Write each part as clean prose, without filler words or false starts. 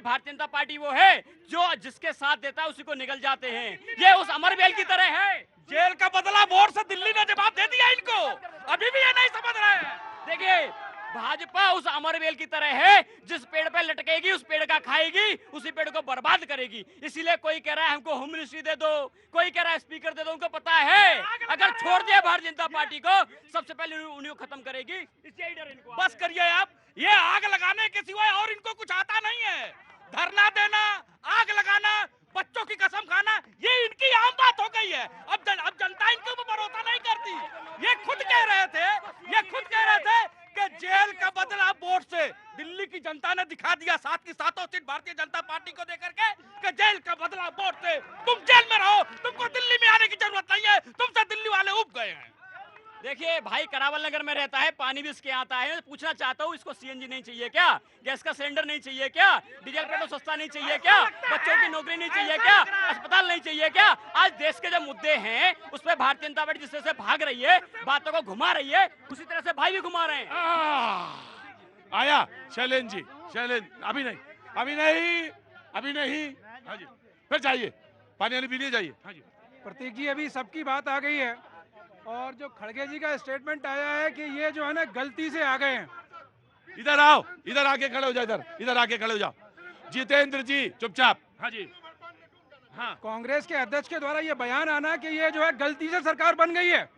Bharatiya Janata party वो है जो जिसके साथ देता है उसी को निगल जाते हैं। ये उस अमरवेल की तरह है। जेल का बदला वोट से दिल्ली ने जवाब दे दिया इनको, अभी भी ये नहीं समझ रहे हैं। देखिए, भाजपा उस अमरवेल की तरह है, जिस पेड़ पे लटकेगी उस पेड़ का खाएगी, उसी पेड़ को बर्बाद करेगी। इसीलिए कोई कह रहा है हमको होम मिनिस्ट्री दे दो, कोई कह रहा है स्पीकर दे दो। उनको पता है अगर छोड़ दिया भारतीय जनता पार्टी को, सबसे पहले उन्हीं को खत्म करेगी। इसलिए डर इनको। बस करिए आप, ये आग लगाने के सिवाय और इनको कुछ आता नहीं है। धरना देना, आग लगाना, बच्चों की कसम खाना, ये इनकी आम बात हो गई है। अब जनता इनके ऊपर भरोसा नहीं करती। ये खुद कह रहे थे कि जेल का बदला वोट से। दिल्ली की जनता ने दिखा दिया 7 की 7 सीट भारतीय जनता पार्टी को देकर के कि जेल का बदला वोट से। तुम जेल में रहो, तुमको दिल्ली में आने की जरूरत नहीं है, तुमसे दिल्ली वाले उब गए हैं। देखिए भाई, करावल नगर में रहता है, पानी भी इसके आता है। पूछना चाहता हूँ, इसको सीएनजी नहीं चाहिए क्या? गैस का सिलेंडर नहीं चाहिए क्या? डीजल पेट्रोल सस्ता नहीं चाहिए क्या? बच्चों की नौकरी नहीं चाहिए क्या? अस्पताल नहीं चाहिए क्या? आज देश के जो मुद्दे हैं उस पर भारतीय जनता पार्टी जिस तरह से भाग रही है, बातों को घुमा रही है, उसी तरह से भाई भी घुमा रहे हैं। आया शैलेंद्र जी, शैलेंद्र अभी नहीं। हाँ जी, फिर चाहिए पानी वाली पीने जाइए। हाँ जी प्रतीक जी, अभी सबकी बात आ गई है और जो खड़गे जी का स्टेटमेंट आया है कि ये जो है ना गलती से आ गए हैं। इधर आओ, इधर आके खड़े हो जाओ, इधर आके खड़े हो जाओ। जितेंद्र जी चुपचाप। हाँ जी, हाँ। कांग्रेस के अध्यक्ष के द्वारा ये बयान आना कि ये जो है गलती से सरकार बन गई है।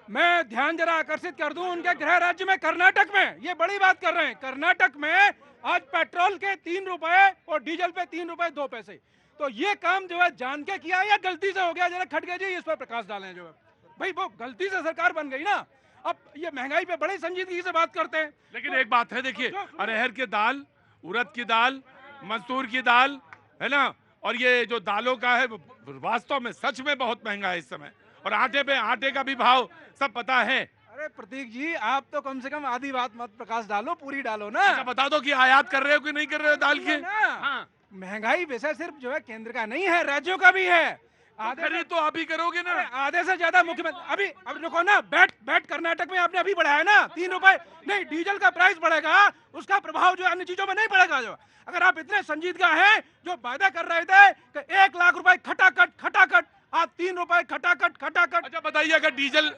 मैं ध्यान जरा आकर्षित कर दूं, उनके गृह राज्य में कर्नाटक में ये बड़ी बात कर रहे हैं। कर्नाटक में आज पेट्रोल के 3 रुपए और डीजल पे 3 रुपए 2 पैसे। तो ये काम जो है जान के किया या गलती से हो गया? जरा खड़गे जी इस पर प्रकाश डालें। जो है भाई, वो गलती से सरकार बन गई ना। अब ये महंगाई पे बड़ी संजीदगी से बात करते हैं। लेकिन एक बात है, देखिए अरहर की दाल, उड़द की दाल, मसूर की दाल है ना, और ये जो दालों का है वास्तव में सच में बहुत महंगा है इस समय। और आटे का भी भाव सब पता है। अरे प्रतीक जी, आप तो कम से कम आधी बात मत प्रकाश डालो, पूरी डालो ना। अच्छा बता दो कि आयात कर रहे हो कि नहीं कर रहे हो दाल की? हाँ। महंगाई वैसे सिर्फ जो है केंद्र का नहीं है, राज्यों का भी है। आधे तो आप ही करोगे ना। आधे से ज्यादा मुख्यमंत्री अभी रुको ना, बैट कर्नाटक में आपने अभी बढ़ाया ना 3 रुपए। नहीं, डीजल का प्राइस बढ़ेगा, उसका प्रभाव जो अन्य चीजों में नहीं पड़ेगा। जो अगर आप इतने संजीदगा हैं, जो वायदा कर रहे थे कि 1 लाख रुपए खटाखट, आप 3 रुपए खटाखट। अच्छा बताइए, अगर डीजल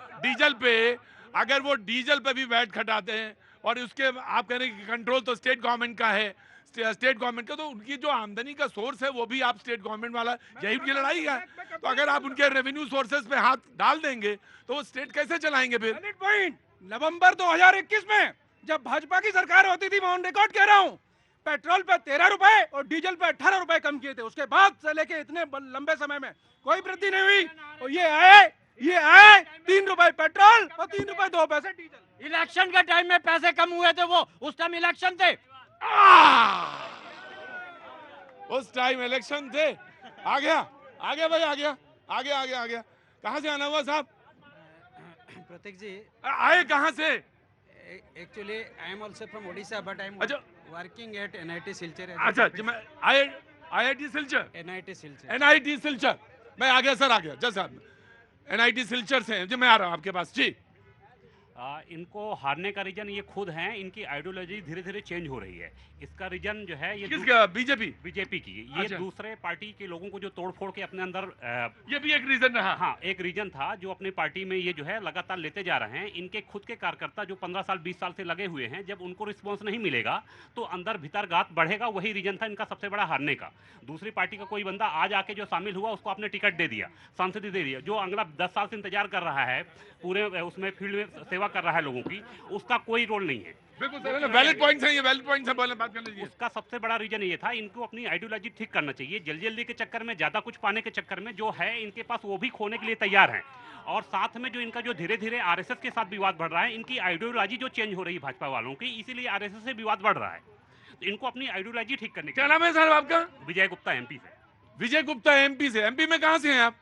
पे भी वैट घटाते हैं और उसके आप कह रहे हैं कि कंट्रोल तो स्टेट गवर्नमेंट का है, स्टेट गवर्नमेंट का, तो उनकी जो आमदनी का सोर्स है वो भी आप स्टेट गवर्नमेंट वाला, यही उनकी लड़ाई है। तो अगर आप उनके रेवेन्यू सोर्सेज पे हाथ डाल देंगे तो वो स्टेट कैसे चलाएंगे फिर? पॉइंट नवंबर 2021 में जब भाजपा की सरकार होती थी, मैं ऑन रिकॉर्ड कह रहा हूँ, पेट्रोल पे 13 रुपए और डीजल पे 18 रुपए कम किए थे। उसके बाद से लेके इतने लंबे समय में कोई वृद्धि नहीं हुई। और ये आए 3 रुपए पेट्रोल और 3 रुपए 2 पैसे डीजल। इलेक्शन के टाइम में पैसे कम हुए थे, वो उस टाइम इलेक्शन थे। उस टाइम इलेक्शन थे। आ गया कहाँ से आना हुआ साहब? प्रतीक जी, आए कहाँ से? Actually I am also from Odisha but I am अच्छा, वर्किंग एट एनआईटी सिलचर। अच्छा मैं आईआईटी सिलचर, एनआईटी सिलचर। मैं आ गया सर, आ गया जैसा एनआईटी सिलचर से जी, मैं आ रहा हूँ आपके पास जी। इनको हारने का रीजन ये खुद हैं, इनकी आइडियोलॉजी धीरे धीरे चेंज हो रही है। इसका रीजन जो है ये किसका? बीजेपी की। ये अच्छा। दूसरे पार्टी के लोगों को जो तोड़ फोड़ के अपने अंदर ये भी एक रीजन रहा। हाँ, एक रीजन था जो अपनी पार्टी में ये जो है लगातार लेते जा रहे हैं। इनके खुद के कार्यकर्ता जो 15 साल 20 साल से लगे हुए हैं, जब उनको रिस्पॉन्स नहीं मिलेगा तो अंदर भीतर गात बढ़ेगा। वही रीजन था इनका सबसे बड़ा हारने का। दूसरी पार्टी का कोई बंदा आज आके जो शामिल हुआ उसको आपने टिकट दे दिया, सांसदी दे दिया। जो अगला 10 साल से इंतजार कर रहा है, पूरे उसमें फील्ड में सेवा कर रहा है लोगों की, उसका कोई रोल नहीं है। बिल्कुल सर, वैलिड पॉइंट्स है ये, वैलिड पॉइंट्स है, बोले बात कर लीजिए। उसका सबसे बड़ा रीजन ये था, इनको अपनी आइडियोलॉजी ठीक करना चाहिए। जल्दी के चक्कर में, ज्यादा कुछ पाने के चक्कर में जो है इनके पास वो भी खोने के लिए तैयार हैं। और साथ में जो इनका जो धीरे धीरे आरएसएस के साथ विवाद बढ़ रहा है, इनकी आइडियोलॉजी जो चेंज हो रही है भाजपा वालों की, इसीलिए आरएसएस से विवाद बढ़ रहा है। तो इनको अपनी आइडियोलॉजी ठीक करने की। क्या नाम है सर आपका? विजय गुप्ता, एमपी से। विजय गुप्ता एमपी से। एमपी में कहाँ से हैं आप?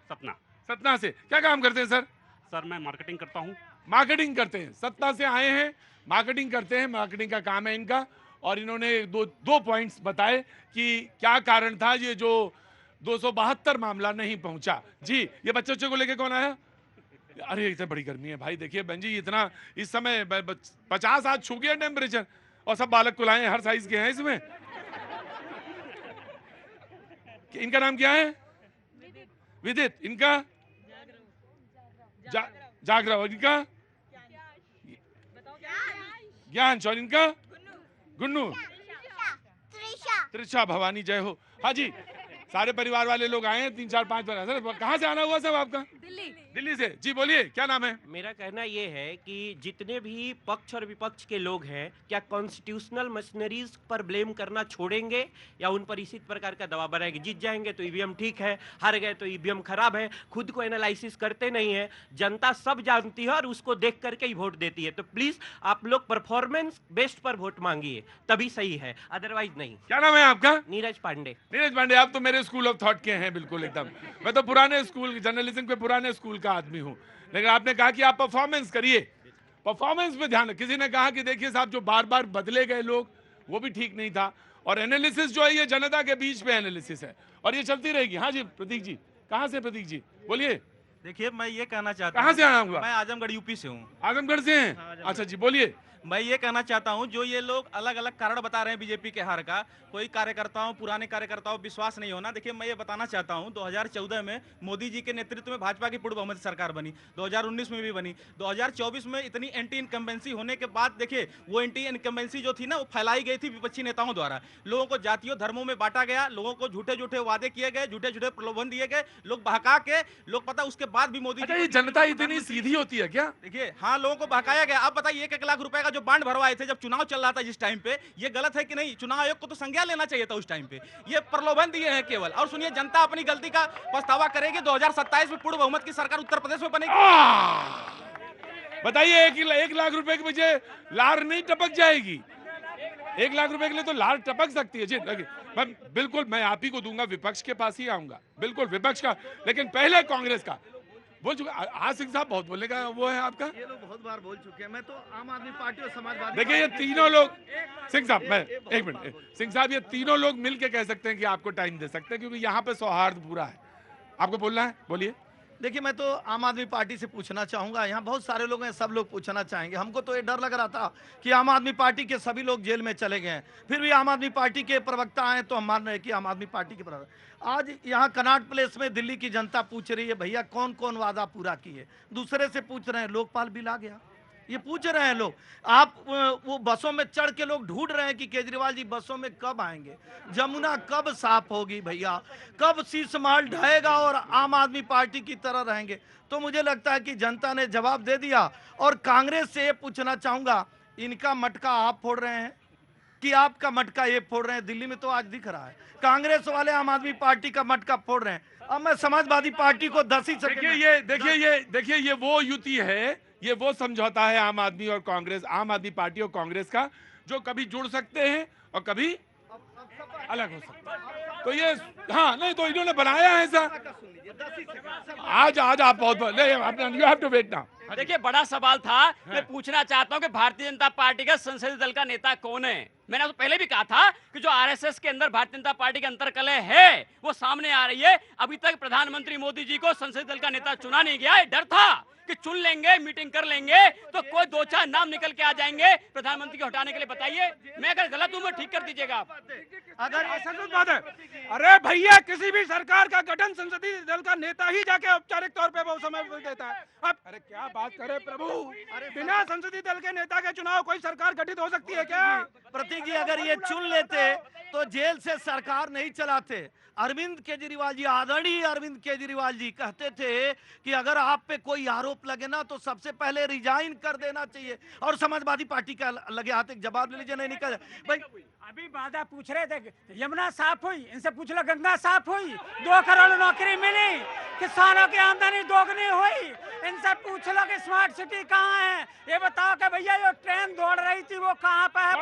सतना से। क्या काम करते हैं सर? सर मैं मार्केटिंग करता हूँ। मार्केटिंग करते हैं, सतना से आए हैं, मार्केटिंग करते हैं, मार्केटिंग का काम है इनका। और इन्होंने दो पॉइंट्स बताए कि क्या कारण था ये जो 272 मामला नहीं पहुंचा। जी, ये बच्चों को लेके कौन आया? अरे इतनी बड़ी गर्मी है भाई, देखिए बहन जी, इतना इस समय 50 आज छू गया टेम्परेचर, और सब बालक कुलाएं हर साइज के हैं इसमें। इनका नाम क्या है? विदित। इनका जागराव। इनका ज्ञान। और इनका गुन्नू। त्रिशा। भवानी जय हो। हाँ जी, सारे परिवार वाले लोग आए हैं, 3 4 5 सर। कहाँ से आना हुआ सब आपका? दिल्ली से। जी बोलिए, क्या नाम है? मेरा कहना ये है कि जितने भी पक्ष और विपक्ष के लोग हैं, क्या कॉन्स्टिट्यूशनल मशीनरीज पर ब्लेम करना छोड़ेंगे या उन पर इसी प्रकार का दबाव बनाएंगे? जीत जाएंगे तो ईवीएम ठीक है, हार गए तो ईवीएम खराब है, खुद को एनालिसिस करते नहीं है। जनता सब जानती है और उसको देख करके ही वोट देती है। तो प्लीज आप लोग परफॉर्मेंस बेस्ड पर वोट मांगिए, तभी सही है, अदरवाइज नहीं। क्या नाम है आपका? नीरज पांडे। नीरज पांडे, आप तो मेरे स्कूल ऑफ थॉट के हैं बिल्कुल एकदम। मैं तो पुराने स्कूल, जर्नलिज्म के पुराने स्कूल का आदमी हूं। लेकिन आपने कहा कि आप परफॉर्मेंस करिए, परफॉर्मेंस पे ध्यान। किसी ने कहा कि देखिए साहब, जो बार बार बदले गए लोग वो भी ठीक नहीं था, और एनालिसिस जो है ये जनता के बीच पे एनालिसिस है और ये चलती रहेगी। हाँ जी प्रतीक जी। कहाँ से प्रतीक जी? बोलिए। देखिए, मैं ये कहना चाहता हूँ। कहाँ से आना हुआ? मैं आजमगढ़ यूपी से हूँ। आजमगढ़ से हैं? अच्छा जी बोलिए। मैं ये कहना चाहता हूँ, जो ये लोग अलग अलग कारण बता रहे हैं बीजेपी के हार का, कोई कार्यकर्ताओं, पुराने कार्यकर्ताओं विश्वास नहीं होना। देखिए, मैं ये बताना चाहता हूँ, 2014 में मोदी जी के नेतृत्व में भाजपा की पूर्ण बहुमत सरकार बनी, 2019 में भी बनी, 2024 में इतनी एंटी इनकम्बेंसी होने के बाद देखिए वो एंटी इनकम्बेंसी जो थी ना, वो फैलाई गई थी विपक्षी नेताओं द्वारा। लोगों को जातियों धर्मों में बांटा गया, लोगों को झूठे झूठे वादे किए गए, झूठे झूठे प्रलोभन दिए गए, लोग बहका के, लोग पता उसके बाद भी मोदी अच्छा, ये जनता इतनी सीधी होती है क्या? देखिए, हाँ, लोगों को बहकाया गया। अब बताइए, 1 लाख रुपए का जो बांड भरवाए थे जब चुनाव चल रहा था जिस टाइम पे, ये गलत है कि नहीं? चुनाव आयोग को तो संज्ञान लेना चाहिए था उस टाइम पे। ये प्रलोभन दिए हैं केवल। और सुनिए, जनता अपनी गलती का पछतावा करेगी। 2027 में पूर्ण बहुमत की सरकार उत्तर प्रदेश में बनेगी। बताइए, 1 लाख रुपए के बजाय लार नहीं टपक जाएगी? 1 लाख रुपए के लिए तो लार टपक सकती है जी। बिल्कुल मैं आप ही को दूंगा, विपक्ष के पास ही आऊंगा, बिल्कुल विपक्ष का। लेकिन पहले कांग्रेस का बोल चुका। आज सिंह साहब बहुत बोलने का वो है आपका। ये लोग बहुत बार बोल चुके हैं। मैं तो आम आदमी पार्टी और समाजवादी। देखिए, ये तीनों लोग, सिंह साहब मैं एक मिनट, सिंह साहब ये तीनों लोग मिलके कह सकते हैं कि आपको टाइम दे सकते हैं, क्योंकि यहाँ पे सौहार्द पूरा है। आपको बोलना है, बोलिए। देखिए, मैं तो आम आदमी पार्टी से पूछना चाहूंगा। यहाँ बहुत सारे लोग हैं, सब लोग पूछना चाहेंगे। हमको तो ये डर लग रहा था कि आम आदमी पार्टी के सभी लोग जेल में चले गए हैं, फिर भी आम आदमी पार्टी के प्रवक्ता आए तो हम मान रहे हैं कि आम आदमी पार्टी के प्रवक्ता। आज यहाँ कनॉट प्लेस में दिल्ली की जनता पूछ रही है, भैया कौन कौन वादा पूरा किए? दूसरे से पूछ रहे हैं, लोकपाल बिल आ गया, ये पूछ रहे हैं लोग। आप वो बसों में चढ़ के लोग ढूंढ रहे हैं कि केजरीवाल जी बसों में कब आएंगे, जमुना कब साफ होगी भैया, कब शीशमहल ढहेगा और आम आदमी पार्टी की तरह रहेंगे। तो मुझे लगता है कि जनता ने जवाब दे दिया। और कांग्रेस से ये पूछना चाहूंगा, इनका मटका आप फोड़ रहे हैं कि आपका मटका ये फोड़ रहे हैं? दिल्ली में तो आज दिख रहा है कांग्रेस वाले आम आदमी पार्टी का मटका फोड़ रहे हैं। अब मैं समाजवादी पार्टी को 10 ही देखिए ये वो युति है, ये वो समझौता है आम आदमी और कांग्रेस, आम आदमी पार्टी और कांग्रेस का, जो कभी जुड़ सकते हैं और कभी अलग हो सकते हैं। तो ये हाँ नहीं तो इन्होंने बनाया है ऐसा। आज आप बहुत you have to wait now. देखिए, बड़ा सवाल था। मैं पूछना चाहता हूं कि भारतीय जनता पार्टी का संसदीय दल का नेता कौन है? मैंने तो पहले भी कहा था कि जो आरएसएस के अंदर भारतीय जनता पार्टी के अंतर्कलह है वो सामने आ रही है। अभी तक प्रधानमंत्री मोदी जी को संसदीय दल का नेता चुना नहीं गया है। डर था कि चुन लेंगे, मीटिंग कर लेंगे तो कोई 2-4 नाम निकल के आ जाएंगे प्रधानमंत्री को हटाने के लिए। बताइए, मैं अगर गलत हूं मैं ठीक कर दीजिएगा आप। अगर सच बात है, अरे भैया किसी भी सरकार का गठन संसदीय दल का नेता ही जाके औपचारिक तौर पे वो समय देता है। अब अरे क्या बात करे प्रभु, बिना संसदीय दल के नेता के चुनाव कोई सरकार गठित हो सकती है क्या? प्रतीक जी, अगर ये चुन लेते तो जेल से सरकार नहीं चलाते। अरविंद केजरीवाल जी, आदरणीय अरविंद केजरीवाल जी कहते थे कि अगर आप पे कोई आरोप लगे ना तो सबसे पहले रिजाइन कर देना चाहिए। और समाजवादी पार्टी का लगे हाथ एक जवाब ले लीजिए। नहीं निकल भाई, अभी वादा पूछ रहे थे, यमुना साफ हुई, इनसे पूछ लो गंगा साफ हुई, 2 करोड़ नौकरी मिली, किसानों की आमदनी दोगुनी हुई, इनसे पूछ लो कि स्मार्ट सिटी कहाँ है। ये बताओ कि भैया जो ट्रेन दौड़ रही थी वो कहाँ पे है?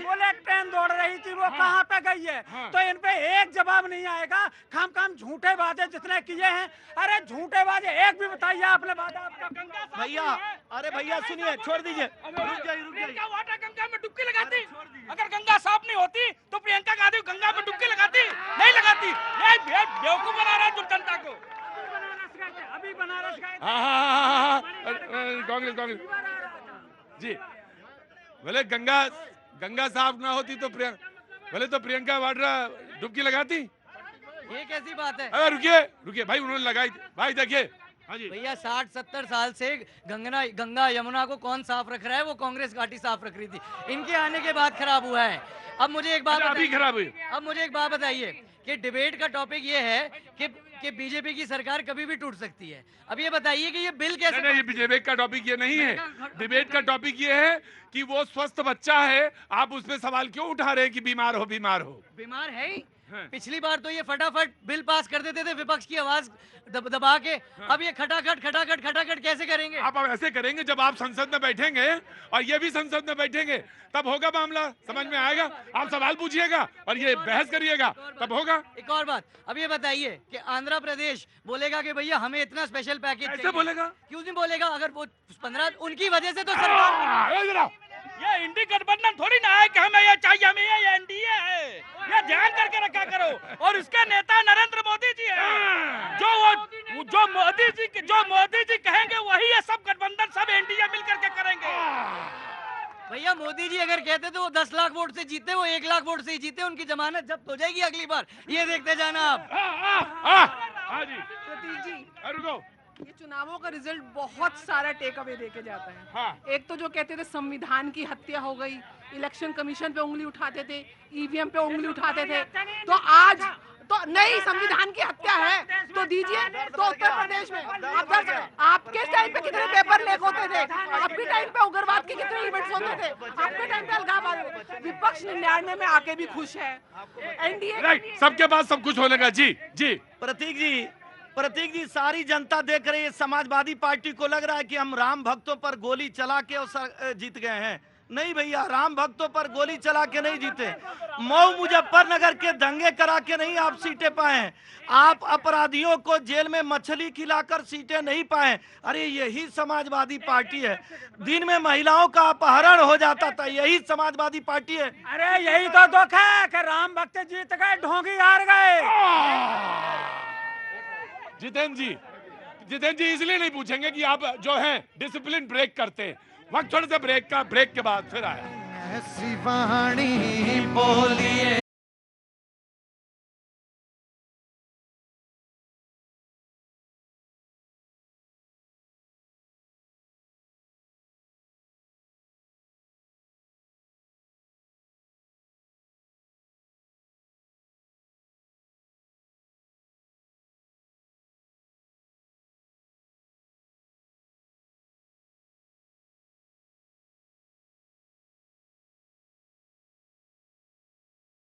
बोले ट्रेन दौड़ रही थी वो कहाँ पे गई है? तो इन पे एक जवाब नहीं आएगा। खाम झूठे वादे जितने किए हैं, अरे झूठे वादे एक भी बताइए आपने वादा आपका। भैया अरे भैया सुनिए, छोड़ दीजिए, रुक जाइए। वाटर गंगा में डुबकी लगाती। अगर गंगा साफ नहीं होती तो प्रियंका गांधी गंगा में डुबकी लगाती? नहीं लगाती। बेवकूफ बना रहा है तुम जनता को। अभी बनारस गए कांग्रेस जी, बोले गंगा साफ ना होती तो भले तो प्रियंका वाड्रा डुबकी लगाती। ये कैसी बात है? अरे रुकिए रुकिए भाई, उन्होंने लगाई भाई, देखिए। हाँ जी भैया 60-70 साल से गंगा यमुना को कौन साफ रख रहा है? वो कांग्रेस घाटी साफ रख रही थी, इनके आने के बाद खराब हुआ है। अब मुझे एक बात अभी खराब हुई। अब मुझे एक बात बताइए कि डिबेट का टॉपिक ये है कि बीजेपी की सरकार कभी भी टूट सकती है। अब ये बताइए कि ये बिल कैसे? नहीं, ये डिबेट का टॉपिक ये नहीं है। डिबेट का टॉपिक ये है कि वो स्वस्थ बच्चा है, आप उसमें सवाल क्यों उठा रहे हैं कि बीमार हो? बीमार है ही। पिछली बार तो ये फटाफट बिल पास कर देते थे विपक्ष की आवाज दबा के। अब ये खटाखट कैसे करेंगे? आप ऐसे करेंगे जब आप संसद में बैठेंगे और ये भी संसद में बैठेंगे, तब होगा मामला, समझ में आएगा। आप सवाल पूछिएगा और ये बहस करिएगा, तब होगा। एक और बात, अब ये बताइए कि आंध्र प्रदेश बोलेगा कि भैया हमें इतना स्पेशल पैकेज कैसे बोलेगा? क्यों नहीं बोलेगा? अगर वो 15 उनकी वजह से तो सरकार। ये इंडी गठबंधन थोड़ी ना है कि हमें ये चाहिए, हमें ये एनडीए है। ये ध्यान करके रखा करो। और उसके नेता नरेंद्र मोदी जी हैं, जो मोदी जी कहेंगे वही ये सब गठबंधन, सब एनडीए मिलकर के करेंगे। भैया मोदी जी अगर कहते तो वो 10 लाख वोट से जीते, वो 1 लाख वोट से ही जीते। उनकी जमानत जब्त हो जाएगी अगली बार, ये देखते जाना आप। प्रतीक जी, रुको, ये चुनावों का रिजल्ट बहुत सारा टेक अवे देके जाता है। हाँ। एक तो जो कहते थे संविधान की हत्या हो गई, इलेक्शन कमीशन पे उंगली उठाते थे, ईवीएम पे उंगली उठाते थे, तो आज तो नहीं, संविधान की हत्या है तो दीजिए। तो उत्तर प्रदेश में आपके टाइम पे कितने पेपर लीक होते थे, आपके टाइम पे उग्रवाद के कितने इवेंट्स होते थे, आपके टाइम पे अलगाववाद। विपक्ष 99 में आके भी खुश है, एनडीए राइट, सबके पास सब कुछ होने का। जी जी प्रतीक जी, सारी जनता देख रही है। समाजवादी पार्टी को लग रहा है कि हम राम भक्तों पर गोली चला के और जीत गए हैं। नहीं भैया, राम भक्तों पर गोली चला के नहीं जीते। मऊ मुजफ्फरनगर के दंगे करा के नहीं आप सीटें पाए। आप अपराधियों को जेल में मछली खिलाकर सीटें नहीं पाए। अरे यही समाजवादी पार्टी है। दिन में महिलाओं का अपहरण हो जाता था, यही समाजवादी पार्टी है। अरे यही तो दुख है कि राम भक्त जीत गए, ढोंगी हार गए। जितेंद्र जी इसलिए नहीं पूछेंगे कि आप जो है डिसिप्लिन ब्रेक करते हैं। वक्त थोड़े से ब्रेक के बाद फिर आया। ऐसी वाणी बोलिए